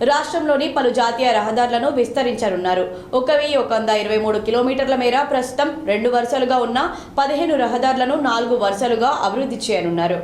రాష్ట్రంలోని పలు జాతీయ రహదారులను విస్తరించనున్నారు. 1123 కిలోమీటర్ల మేర ప్రస్తుతం 2 వరుసలుగా ఉన్న 15 రహదారులను 4 వరుసలుగా అభివృద్ధి చేయనున్నారు.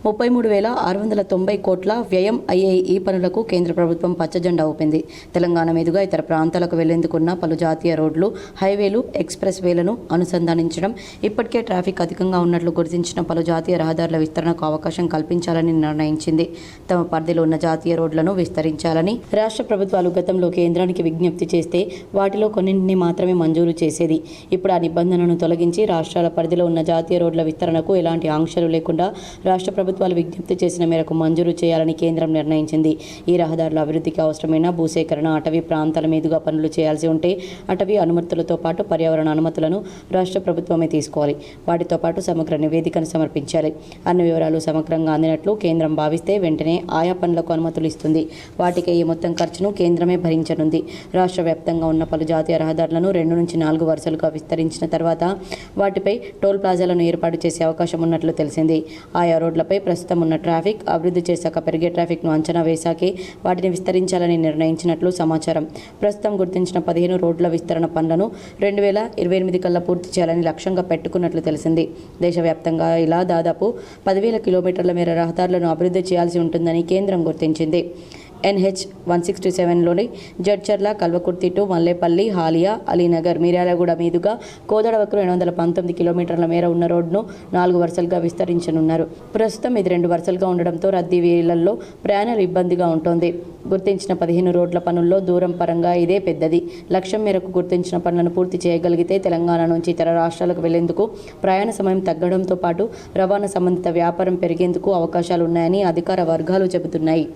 33,690 కోట్ల వ్యయం అయ్యే ఈ పనులకు కేంద్ర ప్రభుత్వం పచ్చజెండా ఊపింది. తెలంగాణ మీదుగా ఇతర ప్రాంతాలకు వెళ్లేందుకున్న పలు జాతీయ రోడ్లు, హైవేలు, ఎక్స్ప్రెస్ వేలను అనుసంధానించడం, ఇప్పటికే ట్రాఫిక్ అధికంగా ఉన్నట్లు గుర్తించిన పలు జాతీయ రహదారుల విస్తరణకు అవకాశం కల్పించాలని నిర్ణయించింది. తమ పరిధిలో ఉన్న జాతీయ రోడ్లను విస్తరించాలని రాష్ట్ర ప్రభుత్వాలు గతంలో కేంద్రానికి విజ్ఞప్తి చేస్తే వాటిలో కొన్నింటిని మాత్రమే మంజూరు చేసేది. ఇప్పుడు ఆ నిబంధనను తొలగించి రాష్ట్రాల పరిధిలో ఉన్న జాతీయ రోడ్ల విస్తరణకు ఎలాంటి ఆంక్షలు లేకుండా రాష్ట్ర ప్రభుత్వాలు విజ్ఞప్తి చేసిన మేరకు మంజూరు చేయాలని కేంద్రం నిర్ణయించింది. ఈ రహదారుల అభివృద్ధికి అవసరమైన భూసేకరణ, అటవీ ప్రాంతాల మీదుగా పనులు చేయాల్సి ఉంటే అటవీ అనుమతులతో పాటు పర్యావరణ అనుమతులను రాష్ట్ర ప్రభుత్వమే తీసుకోవాలి. వాటితో పాటు సమగ్ర నివేదికను సమర్పించాలి. అన్ని వివరాలు సమగ్రంగా అందినట్లు కేంద్రం భావిస్తే వెంటనే ఆయా పనులకు అనుమతులు ఇస్తుంది. వాటికి ఈ మొత్తం ఖర్చును కేంద్రమే భరించనుంది. రాష్ట్ర వ్యాప్తంగా ఉన్న పలు జాతీయ రహదారులను 2 నుంచి 4 వరుసలుగా విస్తరించిన తర్వాత వాటిపై టోల్ ప్లాజాలను ఏర్పాటు చేసే అవకాశం ఉన్నట్లు తెలిసింది. ఆయా రోడ్లపై ప్రస్తుతం ఉన్న ట్రాఫిక్ అభివృద్ధి చేశాక పెరిగే ట్రాఫిక్ను అంచనా వేశాకే వాటిని విస్తరించాలని నిర్ణయించినట్లు సమాచారం. ప్రస్తుతం గుర్తించిన 15 రోడ్ల విస్తరణ పనులను 2028 కల్లా పూర్తి చేయాలని లక్ష్యంగా పెట్టుకున్నట్లు తెలిసింది. దేశవ్యాప్తంగా ఇలా దాదాపు 10,000 కిలోమీటర్ల మేర రహదారులను అభివృద్ధి చేయాల్సి ఉంటుందని కేంద్రం గుర్తించింది. NH 167లోని జడ్చర్ల, కల్వకుర్తి టు మల్లేపల్లి, హాలియా, అలీనగర్, మిర్యాలగూడ మీదుగా కోదాడవకు 819 కిలోమీటర్ల మేర ఉన్న రోడ్డును 4 వరుసలుగా విస్తరించనున్నారు. ప్రస్తుతం ఇది 2 వరుసలుగా ఉండడంతో రద్దీ వేళల్లో ప్రయాణాలు ఇబ్బందిగా ఉంటోంది. గుర్తించిన 15 రోడ్ల పనుల్లో దూరం పరంగా ఇదే పెద్దది. లక్ష్యం మేరకు గుర్తించిన పనులను పూర్తి చేయగలిగితే తెలంగాణ నుంచి ఇతర రాష్ట్రాలకు వెళ్లేందుకు ప్రయాణ సమయం తగ్గడంతో పాటు రవాణా సంబంధిత వ్యాపారం పెరిగేందుకు అవకాశాలున్నాయని అధికార వర్గాలు చెబుతున్నాయి.